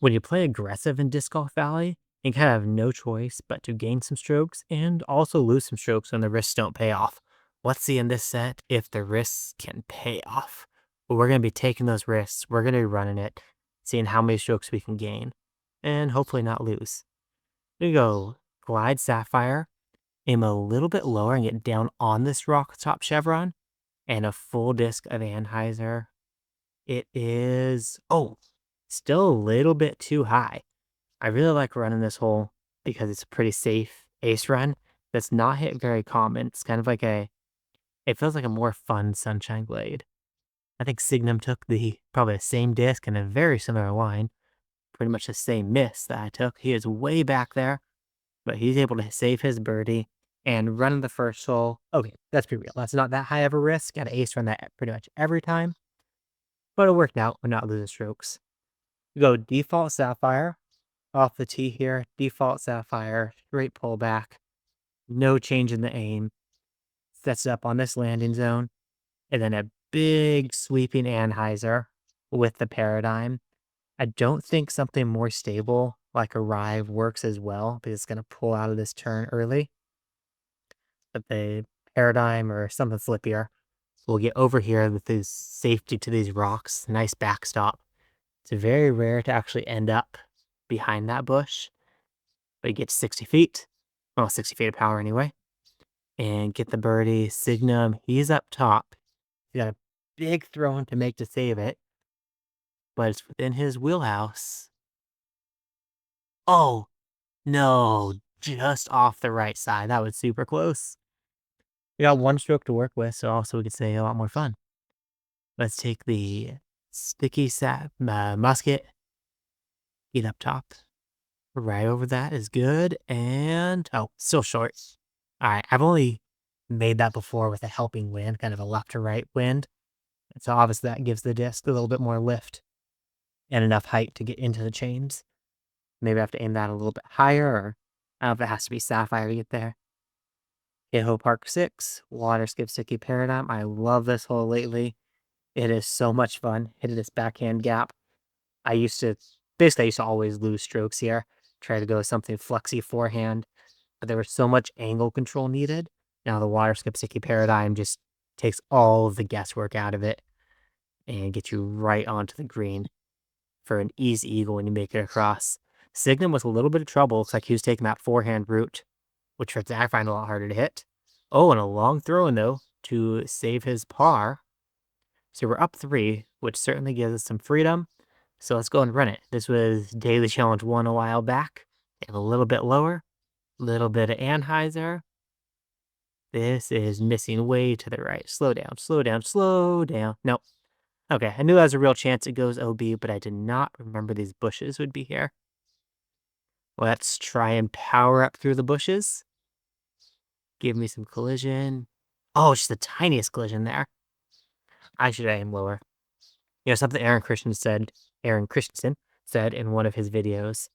When you play aggressive in Disc Golf Valley, you kind of have no choice but to gain some strokes and also lose some strokes when the risks don't pay off. Let's see in this set if the risks can pay off. We're going to be taking those risks. We're going to be running it, seeing how many strokes we can gain, and hopefully not lose. We go Glide Sapphire, aim a little bit lower and get down on this rock top chevron, and a full disc of Anheuser. It is, oh, still a little bit too high. I really like running this hole because it's a pretty safe ace run that's not hit very common. It's kind of like it feels like a more fun Sunshine Glade. I think Signum took probably the same disc and a very similar line, pretty much the same miss that I took. He is way back there, but he's able to save his birdie and run the first hole. Okay, let's be real. That's not that high of a risk. Got an ace run that pretty much every time, but it worked out. We're not losing strokes. We go default Sapphire off the tee here. Default Sapphire, straight pullback. No change in the aim. Sets up on this landing zone. And then a big sweeping Anheuser with the Paradigm. I don't think something more stable like a Rive works as well because it's going to pull out of this turn early. But the Paradigm or something flippier will get over here with this safety to these rocks. Nice backstop. It's very rare to actually end up behind that bush, but you get 60 feet. Well, 60 feet of power anyway. And get the birdie. Signum, he's up top. He's got a big throw in to make to save it, but it's within his wheelhouse. Oh, no, just off the right side. That was super close. We got one stroke to work with, so also we could say a lot more fun. Let's take the sticky musket. Get up top. Right over that is good. And, oh, still short. All right, I've only made that before with a helping wind, kind of a left to right wind. So obviously that gives the disc a little bit more lift and enough height to get into the chains. Maybe I have to aim that a little bit higher, or I don't know if it has to be Sapphire to get there. Idaho Park 6, Water Skip Sticky Paradigm. I love this hole lately. It is so much fun. Hitting this backhand gap. I used to always lose strokes here. Try to go with something flexy forehand, but there was so much angle control needed. Now the Water Skip Sticky Paradigm just takes all of the guesswork out of it and gets you right onto the green for an easy eagle when you make it across. Signum with a little bit of trouble. Looks like he was taking that forehand route, which I find a lot harder to hit. Oh, and a long throw in, though, to save his par. So we're up 3, which certainly gives us some freedom. So let's go and run it. This was Daily Challenge 1 a while back. And a little bit lower. Little bit of Anheuser. This is missing way to the right. Slow down, slow down, slow down. Nope. Okay, I knew that was a real chance it goes OB, but I did not remember these bushes would be here. Let's try and power up through the bushes. Give me some collision. Oh, just the tiniest collision there. I should aim lower. You know, something Aaron Christensen said in one of his videos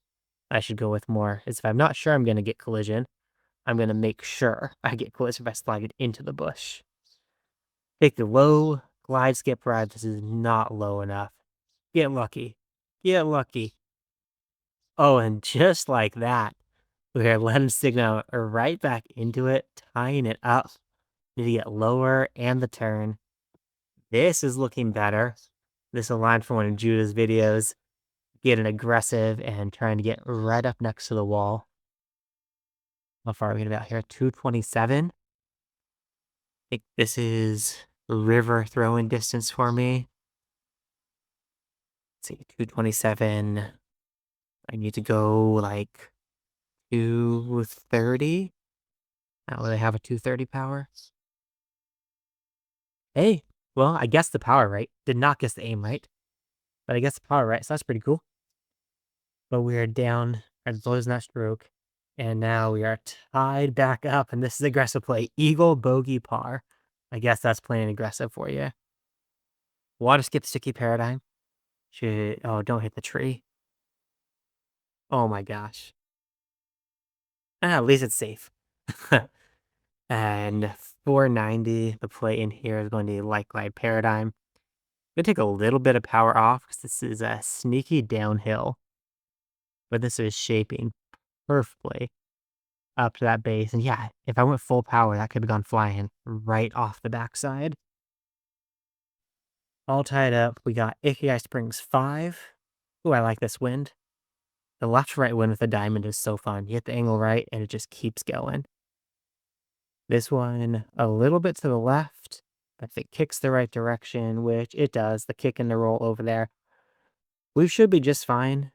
I should go with more is if I'm not sure I'm going to get collision, I'm going to make sure I get collision if I slide it into the bush. Take the low glide skip ride. This is not low enough. Get lucky. Get lucky. Oh, and just like that, we're letting Signal right back into it, tying it up. Need to get lower and the turn. This is looking better. This is a line from one of Judah's videos. Getting aggressive and trying to get right up next to the wall. How far are we about here? 227. I think this is river throwing distance for me. Let's see, 227. I need to go like 230. Not really have a 230 power. Hey, well, I guessed the power right. Did not guess the aim right. But I guessed the power right, so that's pretty cool. But we are down at losing that stroke. And now we are tied back up. And this is aggressive play. Eagle, bogey, par. I guess that's playing aggressive for you. Water skip sticky paradigm. Oh, don't hit the tree. Oh my gosh. At least it's safe. And 490, the play in here is going to be like glide paradigm. I'm going to take a little bit of power off because this is a sneaky downhill. but this is shaping perfectly up to that base. And yeah, if I went full power, that could have gone flying right off the backside. All tied up. We got Ikigai Springs 5. Ooh, I like this wind. The left to right wind with the diamond is so fun. You hit the angle right, and it just keeps going. This one, a little bit to the left. If it kicks the right direction, which it does, the kick and the roll over there, we should be just fine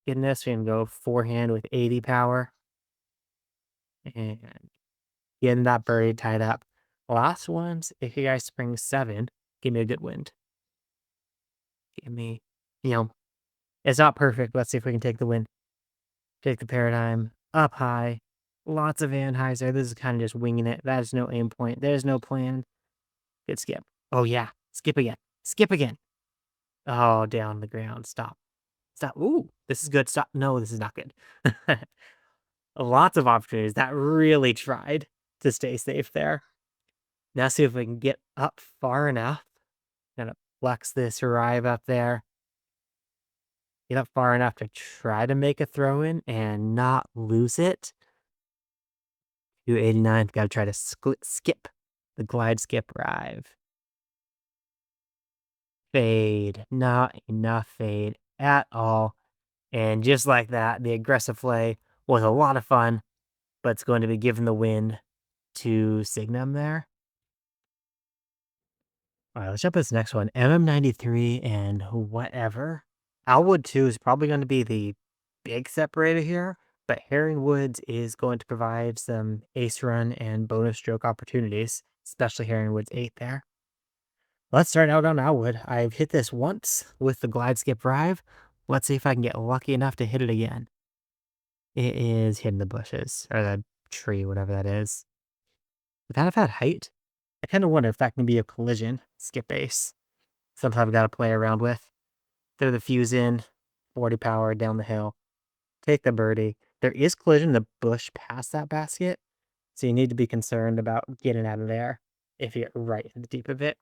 getting this. We can go forehand with 80 power and getting that birdie tied up. Last one's Ikigai Spring 7. Give me a good wind. Give me, you know, it's not perfect. Let's see if we can take the wind. Take the paradigm up high. Lots of Anheuser. This is kind of just winging it. That is no aim point. There's no plan. Good skip. Oh, yeah. Skip again. Skip again. Oh, down the ground. Stop. Stop. Ooh, this is good. Stop. No, this is not good. Lots of opportunities. That really tried to stay safe there. Now see if we can get up far enough. Gonna flex this arrive up there. Get up far enough to try to make a throw in and not lose it. 289. Gotta try to skip the glide skip arrive. Fade. Not enough fade at all. And just like that, the aggressive play was a lot of fun, but it's going to be given the win to Signum there. All right, let's jump to this next one. MM93 and whatever. Alwood 2 is probably going to be the big separator here, but Herring Woods is going to provide some ace run and bonus stroke opportunities, especially Herring Woods 8 there. Let's start out on Alwood. I've hit this once with the glide skip drive. Let's see if I can get lucky enough to hit it again. It is hitting the bushes, or the tree, whatever that is. With that, I've had height. I kind of wonder if that can be a collision skip ace. Something I've got to play around with. Throw the fuse in, 40 power down the hill. Take the birdie. There is collision in the bush past that basket, so you need to be concerned about getting out of there if you get right in the deep of it.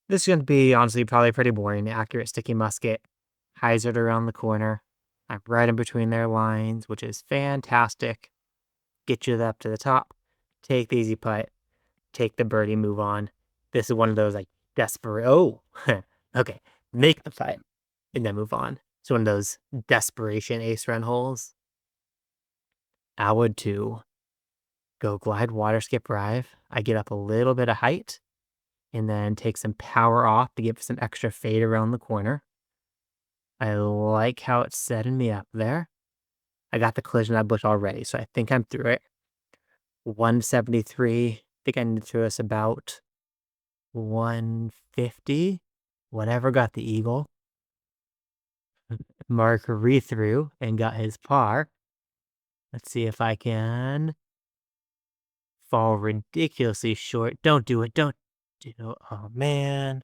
This is going to be, honestly, probably pretty boring. Accurate sticky musket. Hyzered around the corner. I'm right in between their lines, which is fantastic. Get you up to the top. Take the easy putt. Take the birdie, move on. This is one of those, like, desperate. Oh, okay. Make the putt and then move on. It's one of those desperation ace run holes. I would too. Go glide, water skip, drive. I get up a little bit of height and then take some power off to give some extra fade around the corner. I like how it's setting me up there. I got the collision of that bush already, so I think I'm through it. 173. I think I need to throw us about 150. Whatever got the eagle. Mark re-through and got his par. Let's see if I can fall ridiculously short. Don't do it. Don't do it. Oh, man.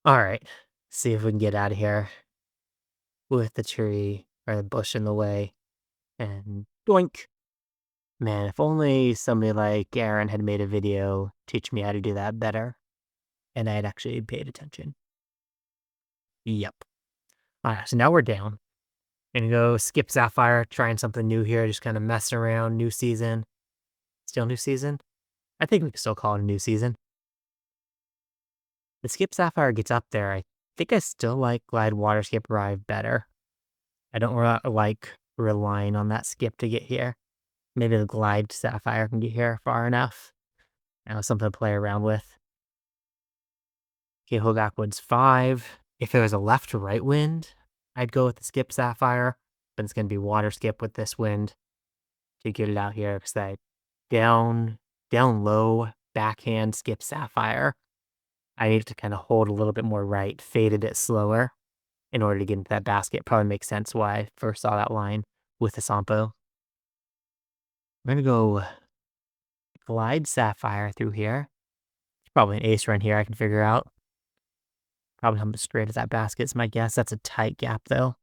All right. See if we can get out of here with the tree or the bush in the way. And doink. Man, if only somebody like Aaron had made a video teach me how to do that better. And I had actually paid attention. Yep. All right. So now we're down. Gonna go skip Sapphire, trying something new here. Just kind of messing around. New season. Still new season? I think we can still call it a new season. The skip Sapphire gets up there. I think I still like glide water skip arrive better. I don't like relying on that skip to get here. Maybe the glide Sapphire can get here far enough. Now something to play around with. Okay, hold backwards 5. If there was a left to right wind, I'd go with the skip Sapphire, but it's going to be water skip with this wind to get it out here because that down low backhand skip Sapphire. I needed to kind of hold a little bit more right, faded it slower in order to get into that basket. Probably makes sense why I first saw that line with the Sampo. We're going to go glide Sapphire through here. Probably an ace run here I can figure out. Probably come straight as that basket is my guess. That's a tight gap though.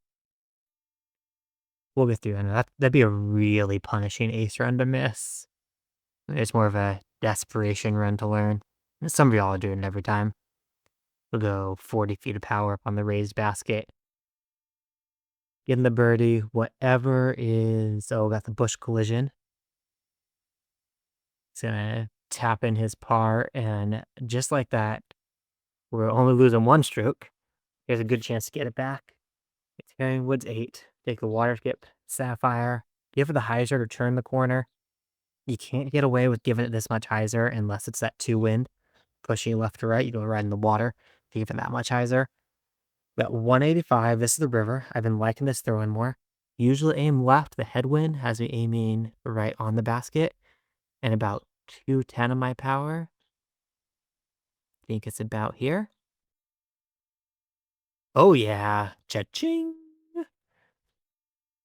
We'll get through that. That'd be a really punishing ace run to miss. It's more of a desperation run to learn. Some of y'all are doing it every time. We'll go 40 feet of power up on the raised basket. getting the birdie, whatever is oh, got the bush collision. He's gonna tap in his par, and just like that, we're only losing one stroke. There's a good chance to get it back. It's carrying Woods 8. Take the water skip, Sapphire, give it the hyzer to turn the corner. You can't get away with giving it this much hyzer unless it's that 2 wind, pushing left to right. You go right in the water to give it that much hyzer. That 185, this is the river. I've been liking this throw in more. Usually aim left. The headwind has me aiming right on the basket. And about 210 of my power. I think it's about here. Oh yeah, cha-ching.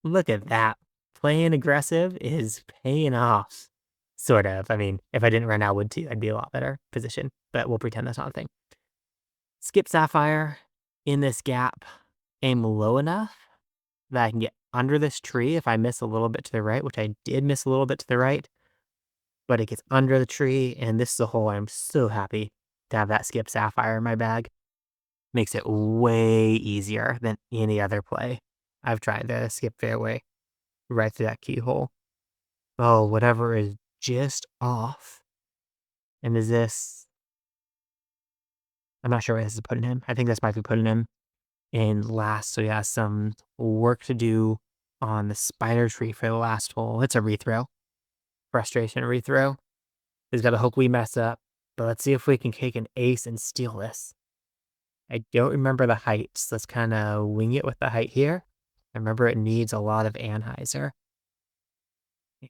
Look at that. Playing aggressive is paying off. Sort of. I mean, if I didn't run out wood too, I'd be a lot better position. But we'll pretend that's not a thing. Skip Sapphire in this gap. Aim low enough that I can get under this tree if I miss a little bit to the right, which I did miss a little bit to the right. But it gets under the tree, and this is a hole I'm so happy to have that Skip Sapphire in my bag. Makes it way easier than any other play. I've tried the skip fairway right through that keyhole. Oh, whatever is just off. And is this? I'm not sure what this is putting him. I think this might be putting him in last. So he has some work to do on the spider tree for the last hole. It's a rethrow. Frustration rethrow. He's got to hope we mess up. But let's see if we can kick an ace and steal this. I don't remember the heights. Let's kind of wing it with the height here. I remember it needs a lot of anhyzer.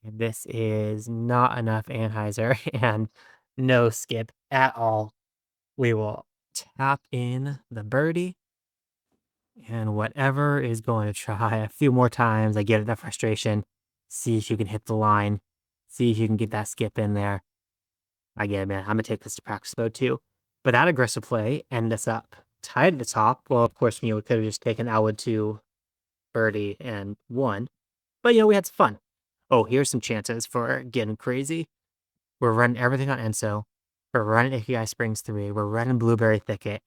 And this is not enough anhyzer and no skip at all. We will tap in the birdie. And whatever is going to try a few more times, I get enough frustration. See if you can hit the line. See if you can get that skip in there. I get it, man. I'm going to take this to practice mode too. But that aggressive play ended us up tied at the top. Well, of course, we could have just taken Elwood to birdie and won. But, we had some fun. Oh, here's some chances for getting crazy. We're running everything on Enso. We're running Ikigai Springs 3. We're running Blueberry Thicket.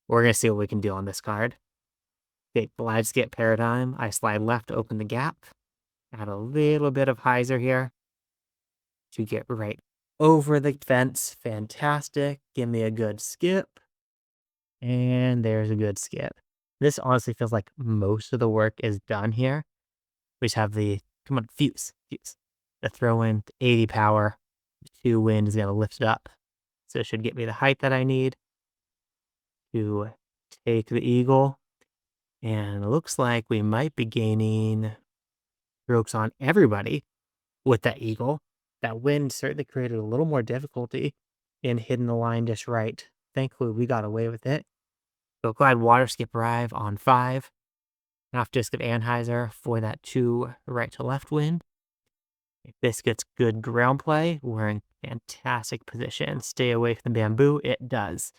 We're going to see what we can do on this card. Take Glide Skip Paradigm. I slide left to open the gap. Add a little bit of hyzer here to get right over the fence. Fantastic. Give me a good skip. And there's a good skip. This honestly feels like most of the work is done here. We just have the, come on, fuse. The throw in 80 power. The 2 wind is going to lift it up. So it should get me the height that I need to take the eagle. And it looks like we might be gaining strokes on everybody with that eagle. That wind certainly created a little more difficulty in hitting the line just right. Thankfully, we got away with it. So glide water skip arrive on 5. Off disc of anhyzer for that 2 right to left wind. If this gets good ground play, we're in fantastic position. Stay away from the bamboo. It does.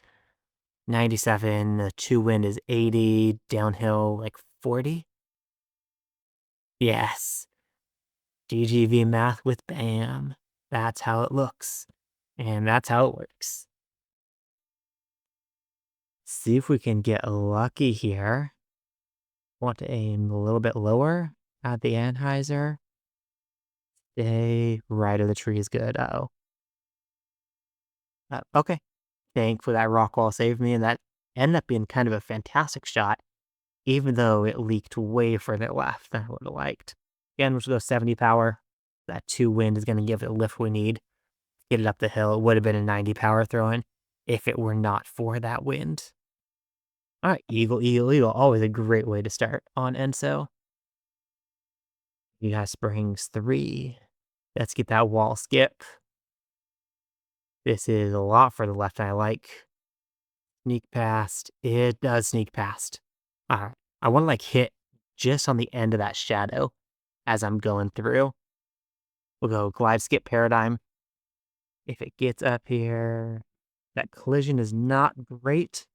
97, the 2 wind is 80, downhill like 40. Yes. DGV math with BAM. That's how it looks. And that's how it works. See if we can get lucky here. Want to aim a little bit lower at the anhyzer. Stay right of the tree is good. Uh-oh. Okay. Thankfully, that rock wall saved me, and that ended up being kind of a fantastic shot, even though it leaked way further left than I would have liked. Again, we'll go 70 power. That 2 wind is going to give it a lift we need. Get it up the hill. It would have been a 90 power throw-in if it were not for that wind. All right, eagle, eagle, eagle. Always a great way to start on Enso. You got Springs 3. Let's get that wall skip. This is a lot for the left I like. Sneak past. It does sneak past. All right. I want to hit just on the end of that shadow as I'm going through. We'll go glide skip paradigm. If it gets up here, that collision is not great,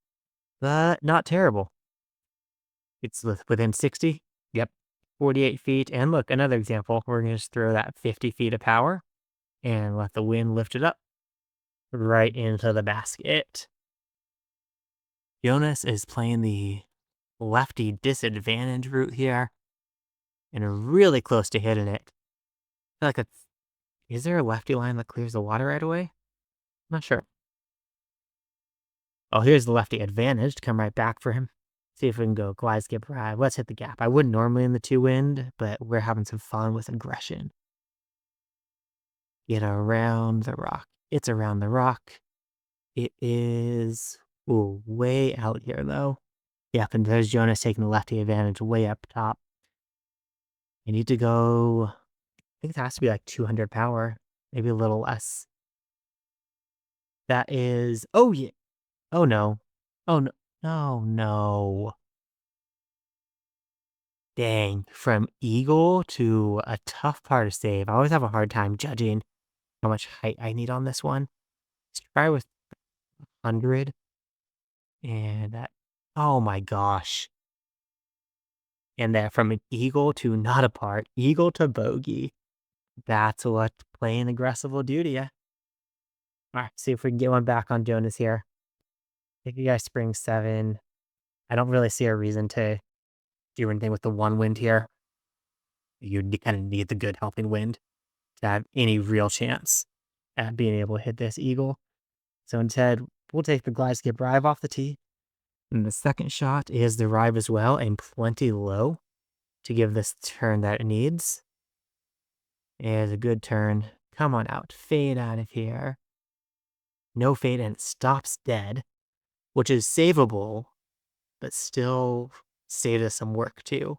but not terrible. It's within 60. Yep. 48 feet. And look, another example. We're going to just throw that 50 feet of power and let the wind lift it up right into the basket. Jonas is playing the lefty disadvantage route here, and really close to hitting it. I feel like it's, is there a lefty line that clears the water right away? Not sure. Oh, here's the lefty advantage to come right back for him. See if we can go glide, skip, ride. Let's hit the gap. I wouldn't normally in the two wind, but we're having some fun with aggression. Get around the rock. It's around the rock. It is, ooh, way out here though. Yep, and there's Jonas taking the lefty advantage way up top. I need to go, I think it has to be like 200 power, maybe a little less. That is, oh yeah, oh no, oh no, no, no. Dang, from eagle to a tough part to save. I always have a hard time judging how much height I need on this one. Let's try with 100, and that, oh my gosh. And that from an eagle to not a part, eagle to bogey. That's what playing aggressive will do to you. All right, see if we can get one back on Jonas here. If you guys spring 7, I don't really see a reason to do anything with the one wind here. You kind of need the good helping wind to have any real chance at being able to hit this eagle. So instead, we'll take the glide, skip, rive off the tee. And the second shot is the rive as well, and plenty low to give this turn that it needs. Is a good turn. Come on out. Fade out of here. No fade, and it stops dead, which is savable, but still saved us some work too.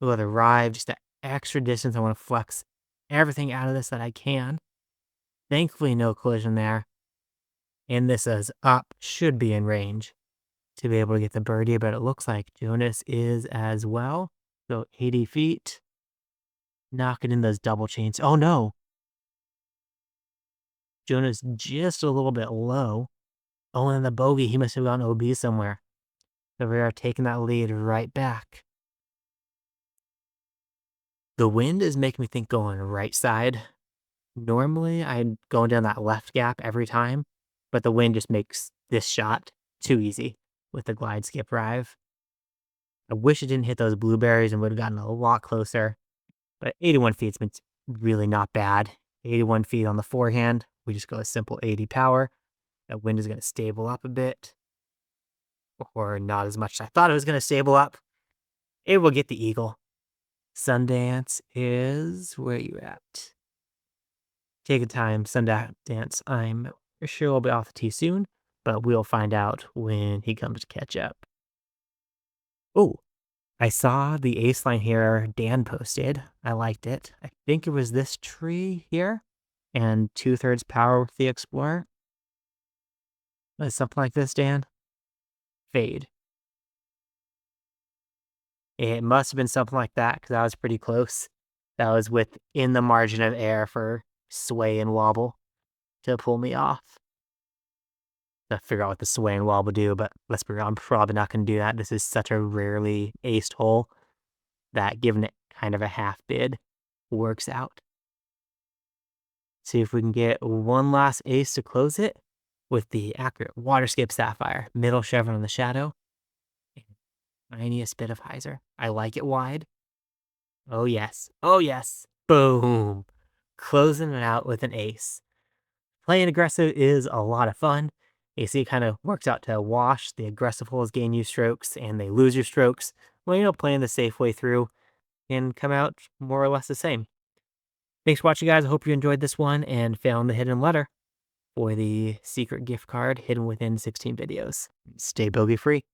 We'll let it arrive, just that extra distance. I want to flex everything out of this that I can. Thankfully, no collision there. And this is up, should be in range to be able to get the birdie, but it looks like Jonas is as well. So 80 feet. Knocking in those double chains. Oh no. Jonas just a little bit low. Oh, and the bogey, he must have gone OB somewhere. So we are taking that lead right back. The wind is making me think going right side. Normally, I'm going down that left gap every time, but the wind just makes this shot too easy with the glide, skip, rive. I wish it didn't hit those blueberries and would have gotten a lot closer, but 81 feet's been really not bad. 81 feet on the forehand. We just go a simple 80 power. That wind is going to stable up a bit, or not as much as I thought it was going to stable up. It will get the eagle. Sundance is where you at? Take a time, Sundance. I'm sure we'll be off the tee soon, but we'll find out when he comes to catch up. Oh, I saw the ace line here Dan posted. I liked it. I think it was this tree here, and 2/3 power with the Explorer. Was something like this, Dan? Fade. It must have been something like that because that was pretty close. That was within the margin of error for sway and wobble to pull me off. To figure out what the sway and wobble do, but let's be real, I'm probably not going to do that. This is such a rarely aced hole that giving it kind of a half bid works out. See if we can get one last ace to close it with the accurate waterscape sapphire. Middle chevron on the shadow. Tiniest bit of hyzer. I like it wide. Oh yes. Oh yes. Boom. Closing it out with an ace. Playing aggressive is a lot of fun. You see, it kind of works out to a wash. The aggressive holes gain you strokes and they lose your strokes. Well, playing the safe way through and come out more or less the same. Thanks for watching, guys. I hope you enjoyed this one and found the hidden letter for the secret gift card hidden within 16 videos. Stay bogey free.